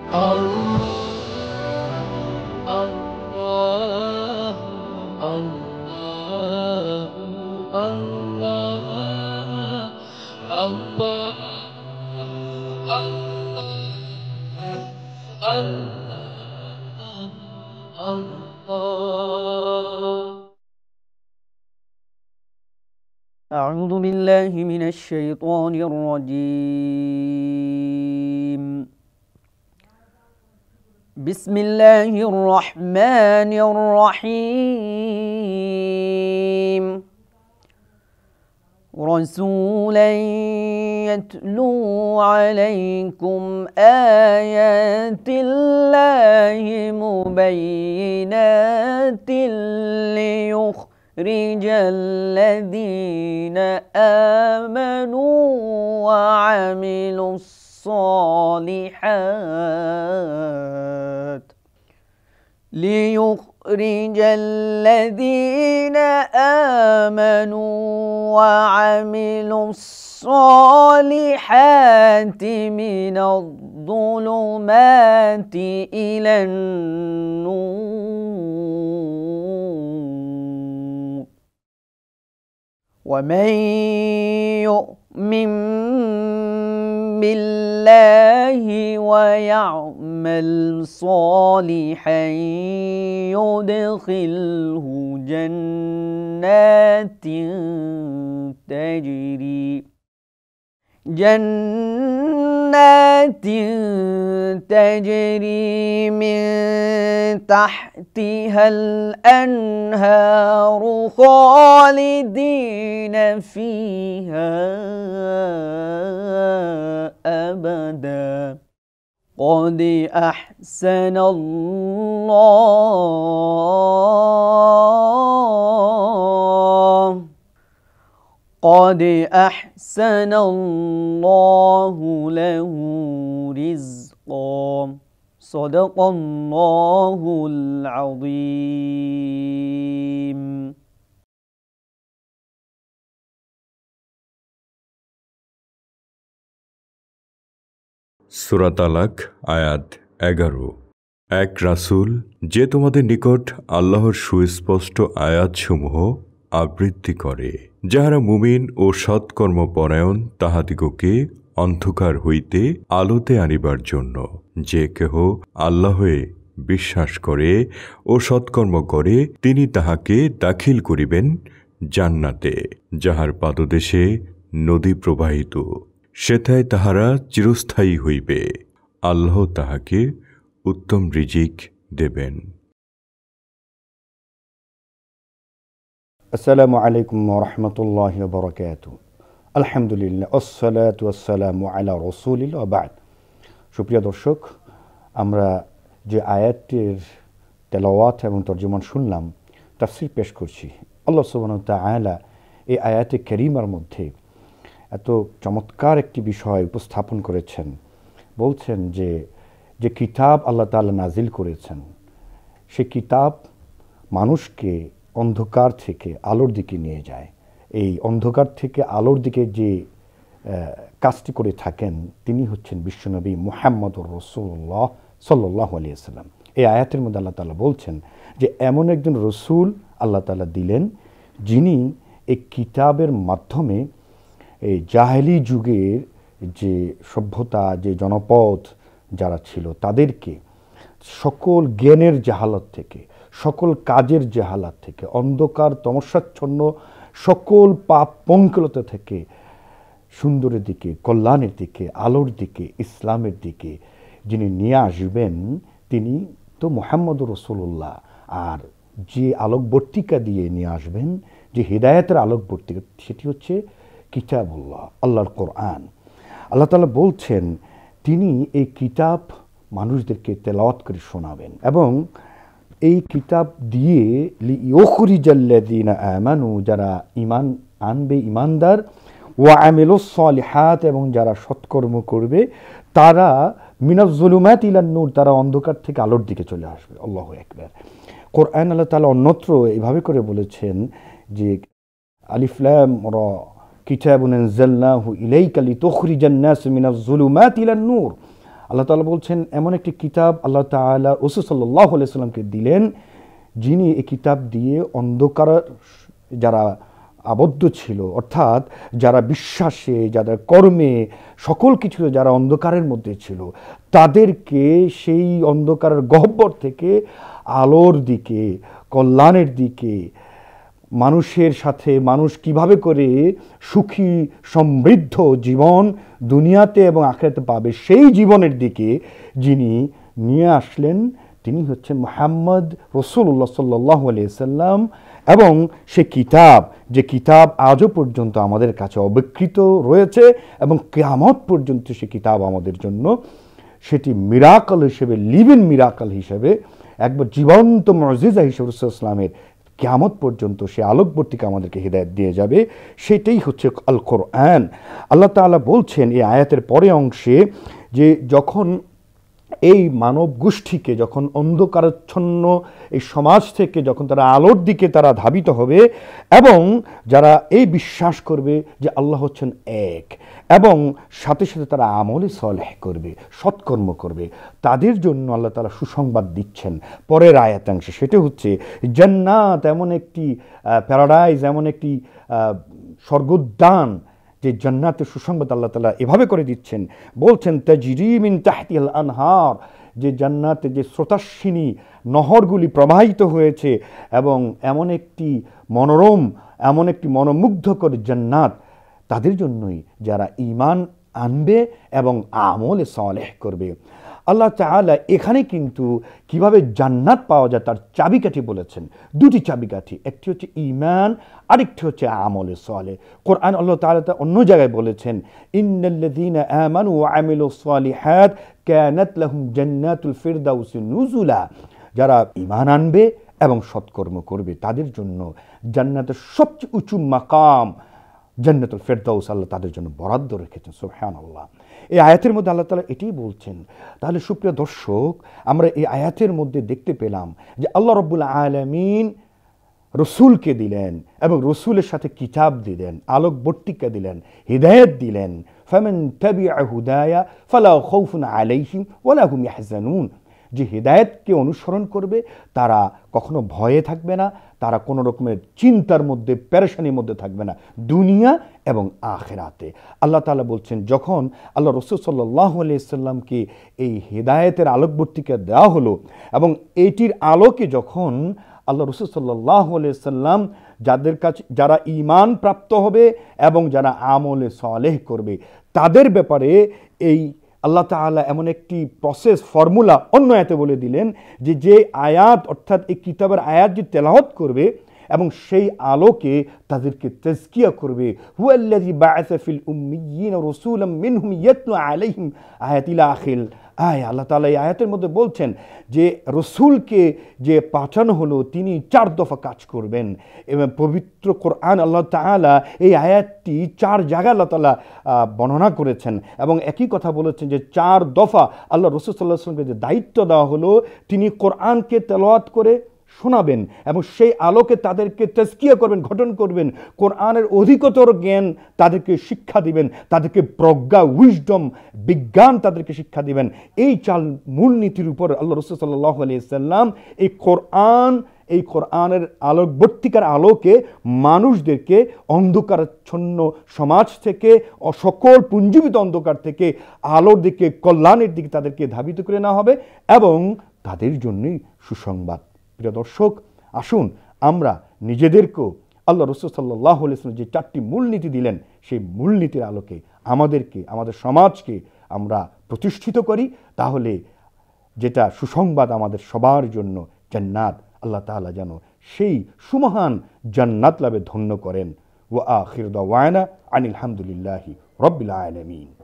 أعوذ بالله من الشيطان الرجيم. بسم الله الرحمن الرحيم. رسولا يتلو عليكم آيات الله مبينات ليخرج الذين آمنوا وعملوا الصالحات وعملوا الصالحات من الظلمات إلى النور. ومن يؤمن بالله ويعمل صالحا يدخله جنات تجري من تحتها الأنهار خالدين فيها أبدا. قد أحسن الله له رزقا. صدق الله العظيم. সূরা তালাক আয়াত 11। এক রাসূল যে তোমাদের নিকট আল্লাহর সুস্পষ্ট আয়াতসমূহ আবৃত্তি করে, যাহারা মুমিন ও সৎকর্মপরায়ণ তাহাদিগকে অন্ধকার হইতে আলোতে আনিবার জন্য, যে কেহ আল্লাহে বিশ্বাস করে ও সৎকর্ম করে তিনি তাহাকে দাখিল করিবেন জান্নাতে, যাহার পাদদেশে নদী প্রবাহিত, সেথায় তাহারা চিরস্থায়ী হইবে। আল্লাহ তাহাকে উত্তম রিজিক দেবেন। আসসালামু আলাইকুম ওয়া রাহমাতুল্লাহি ওয়া বারাকাতুহু। আলহামদুলিল্লাহ ওয়াসসালাতু ওয়াসসালামু আলা রাসূলিল্লাহ ওয়া বা'দ। সুপ্রিয় দর্শক, আমরা যে আয়াতটির তেলাওয়াত এবং তরজমান শুনলাম, তাফসীর পেশ করছি। আল্লাহ সুবহানাহু ওয়া তাআলা এই আয়াতে কারীমার মধ্যে এত চমৎকার একটি বিষয় উপস্থাপন করেছেন। বলছেন যে কিতাব আল্লাহ তাআলা নাজিল করেছেন, সে কিতাব মানুষকে অন্ধকার থেকে আলোর দিকে নিয়ে যায়। এই অন্ধকার থেকে আলোর দিকে যে কাজটি করে থাকেন তিনি হচ্ছেন বিশ্বনবী মুহাম্মদুর রাসূলুল্লাহ সাল্লাল্লাহু আলাইহি ওয়াসাল্লাম। এই আয়াতের মধ্যে আল্লাহ তাআলা বলছেন যে এমন একজন রসূল আল্লাহ তাআলা দিলেন, যিনি এই কিতাবের মাধ্যমে এই জাহেলি যুগের যে সভ্যতা, যে জনপদ যারা ছিল তাদেরকে সকল জ্ঞানের জাহালত থেকে, সকল কাজের জাহালাত থেকে, অন্ধকার তমসাচ্ছন্ন সকল পাপ পঙ্কিলতা থেকে সুন্দরের দিকে, কল্যাণের দিকে, আলোর দিকে, ইসলামের দিকে যিনি নিয়ে আসবেন তিনি তো মুহাম্মদুর রাসূলুল্লাহ। আর যে আলোকবর্তিকা দিয়ে নিয়ে আসবেন, যে হিদায়াতের আলোকবর্তিকা, সেটি হচ্ছে কিতাবুল্লাহ, আল্লাহর কোরআন। আল্লাহ তাআলা বলছেন তিনি এই কিতাব মানুষদেরকে তেলাওয়াত করে শোনাবেন এবং এই কিতাব দিয়ে লিইউখরিজাল্লাযীনা আমানু, যারা ঈমান আনবে, ঈমানদার, ওয়া আমিলুস সালিহাত, এবং যারা সৎকর্ম করবে, তারা মিনাজ যুলুমাতি ইলান নূর, তারা অন্ধকার থেকে আলোর দিকে চলে আসবে। আল্লাহু আকবার। কোরআন আল্লাহ তাআলা অন্যত্র এভাবে করে বলেছেন যে আলিফ লাম রা কিতাবুন আনজালনাহু ইলাইকা লিতুখরিজান নাস মিনাজ যুলুমাতি ইলান নূর। আল্লাহ তাআলা বলছেন এমন একটি কিতাব আল্লাহ তাআলা রাসূল সাল্লাল্লাহু আলাইহি সাল্লামকে দিলেন, যিনি এই কিতাব দিয়ে অন্ধকার যারা আবদ্ধ ছিল, অর্থাৎ যারা বিশ্বাসে, যারা কর্মে, সকল কিছু যারা অন্ধকারের মধ্যে ছিল, তাদেরকে সেই অন্ধকারের গহ্বর থেকে আলোর দিকে, কল্যাণের দিকে, মানুষের সাথে মানুষ কিভাবে করে সুখী সমৃদ্ধ জীবন দুনিয়াতে এবং আখিরাতে পাবে, সেই জীবনের দিকে যিনি নিয়ে আসলেন তিনি হচ্ছেন মুহাম্মদ রাসূলুল্লাহ সাল্লাল্লাহু আলাইহি সাল্লাম। এবং সে কিতাব, যে কিতাব আজও পর্যন্ত আমাদের কাছে অবিকৃত রয়েছে এবং কিয়ামত পর্যন্ত সে কিতাব আমাদের জন্য সেটি মিরাকল হিসেবে, লিভিং মিরাকল হিসেবে, একবার জীবন্ত মুজিজা হিসেবে রাসূল ইসলামের কিয়ামত পর্যন্ত সে আলোকবর্তিকা আমাদেরকে হিদায়াত দিয়ে যাবে। সেটাই হচ্ছে আল কোরআন। আল্লাহ তাআলা বলছেন এই আয়াতের পরে অংশে যে যখন এই মানব গোষ্ঠীকে, যখন অন্ধকারাচ্ছন্ন এই সমাজ থেকে যখন তারা আলোর দিকে তারা ধাবিত হবে এবং যারা এই বিশ্বাস করবে যে আল্লাহ হচ্ছেন এক, এবং সাথে সাথে তারা আমলে সলেহ করবে, সৎকর্ম করবে, তাদের জন্য আল্লাহ তাআলা সুসংবাদ দিচ্ছেন পরের আয়াতাংশে। সেটা হচ্ছে জান্নাত, এমন একটি প্যারাডাইজ, এমন একটি স্বর্গোদ্যান, যে জান্নাতের সুসংবাদ আল্লাহ তাআলা এভাবে করে দিচ্ছেন, বলছেন তাজরি মিন তাহতিল আনহার, যে জান্নাতে যে স্রোতাস্বিনী নহরগুলি প্রবাহিত হয়েছে, এবং এমন একটি মনোরম, এমন একটি মনোমুগ্ধকর জান্নাত তাদের জন্যই যারা ঈমান আনবে এবং আমলে সালেহ করবে। আল্লাহ তাআলা এখানে কিন্তু কিভাবে জান্নাত পাওয়া যায় তার চাবিকাঠি বলেছেন, দুটি চাবিকাঠি, একটি হচ্ছে ঈমান, আরেকটি হচ্ছে আমলে সালেহ। কোরআন আল্লাহ তাআলা অন্য জায়গায় বলেছেন ইন্নাল্লাযীনা আমানু ওয়া আমিলুস সালিহাত কানাত লাহুম জান্নাতুল ফিরদাউসি নুজুলা, যারা ঈমান আনবে এবং সৎকর্ম করবে তাদের জন্য জান্নাতের সবচেয়ে উঁচু মাকাম জান্নাতুল ফিরদাউস আল্লাহ তাদের জন্য বরাদ্দ রেখেছেন। সুবহানাল্লাহ। এই আয়াতের মধ্যে আল্লাহ তাআলা এটাই বলছেন। তাহলে সুপ্রিয় দর্শক, আমরা এই আয়াতের মধ্যে দেখতে পেলাম যে আল্লাহ রাব্বুল আলামিন রসুলকে দিলেন এবং রসুলের সাথে কিতাব দিলেন, আলোকবর্তিকা দিলেন, হিদায়াত দিলেন। ফামান তাবিআ হুদায়া ফালা খাউফুন আলাইহিম ওয়ালা হুম ইয়াহজানুন, যে হিদায়াতকে অনুসরণ করবে তারা কখনো ভয়ে থাকবে না, তারা কোনো রকমের চিন্তার মধ্যে, পেরেশানির মধ্যে থাকবে না দুনিয়া এবং আখিরাতে। আল্লাহ তাআলা বলছেন যখন আল্লাহ রাসূল সাল্লাল্লাহু আলাইহি সাল্লামকে এই হিদায়াতের আলোকবর্তিকা দেওয়া হলো এবং এইটির আলোকে যখন আল্লাহ রাসূল সাল্লাল্লাহু আলাইহি সাল্লাম যাদের কাছে, যারা ঈমান প্রাপ্ত হবে এবং যারা আমলে সালেহ করবে তাদের ব্যাপারে এই আল্লাহ তাআলা এমন একটি প্রসেস, ফর্মুলা অন্য আয়াতে বলে দিলেন যে যে আয়াত, অর্থাৎ এই কিতাবের আয়াত যে তেলাওয়াত করবে এবং সেই আলোকে তাদেরকে তাজকিয়া করবে, হুয়াল্লাযী বাআসা ফিল উম্মিয়্যিনা রাসূলাম মিনহুম ইয়াতলু আলাইহিম আয়াতিল আখিল আয়া। আল্লাহ তাআলা এই আয়াতের মধ্যে বলছেন যে রসুলকে যে পাঠানো হলো তিনি 4 দফা কাজ করবেন। এবং পবিত্র কোরআন আল্লাহ তাআলা এই আয়াতটি 4 জায়গায় আল্লাহ তাআলা বর্ণনা করেছেন এবং একই কথা বলেছেন যে 4 দফা আল্লাহ রাসূল সাল্লাল্লাহু আলাইহি ওয়াসাল্লামকে যে দায়িত্ব দেওয়া হলো তিনি কোরআনকে তেলাওয়াত করে শোনাবেন এবং সেই আলোকে তাদেরকে তাজকিয়া করবেন, গঠন করবেন, কোরআনের অধিকতর জ্ঞান তাদেরকে শিক্ষা দিবেন, তাদেরকে প্রজ্ঞা, উইজডম, বিজ্ঞান তাদেরকে শিক্ষা দিবেন। এই 4 মূলনীতির উপর আল্লাহ রাসূল সাল্লাল্লাহু আলাইহি সাল্লাম এই কোরআনের আলোকবর্তিকার আলোকে মানুষদেরকে অন্ধকারাচ্ছন্ন সমাজ থেকে, সকল পুঞ্জীবিত অন্ধকার থেকে আলোর দিকে, কল্যাণের দিকে তাদেরকে ধাবিত করে নেওয়া হবে এবং তাদের জন্যই সুসংবাদ। প্রিয় দর্শক, আসুন আমরা নিজেদেরকেও আল্লাহ রাসূল সাল্লাল্লাহু আলাইহি ওয়াসাল্লাম যে 4টি মূলনীতি দিলেন সেই মূলনীতির আলোকে আমাদেরকে, আমাদের সমাজকে আমরা প্রতিষ্ঠিত করি। তাহলে যেটা সুসংবাদ আমাদের সবার জন্য জান্নাত, আল্লাহ তাআলা যেন সেই সুমহান জান্নাত লাভে ধন্য করেন। ওয়া আখিরু দাওয়ানা আনিল হামদুলিল্লাহি রাব্বিল আলামিন।